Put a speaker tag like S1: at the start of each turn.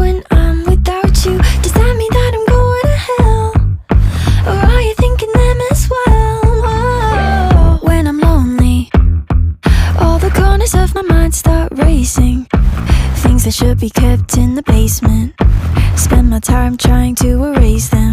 S1: when I'm without you? Does that mean that I'm going to hell? Or are you thinking them as well? Oh, when I'm lonely, all the corners of my mind start racing. Things that should be kept in the basement, spend my time trying to erase them.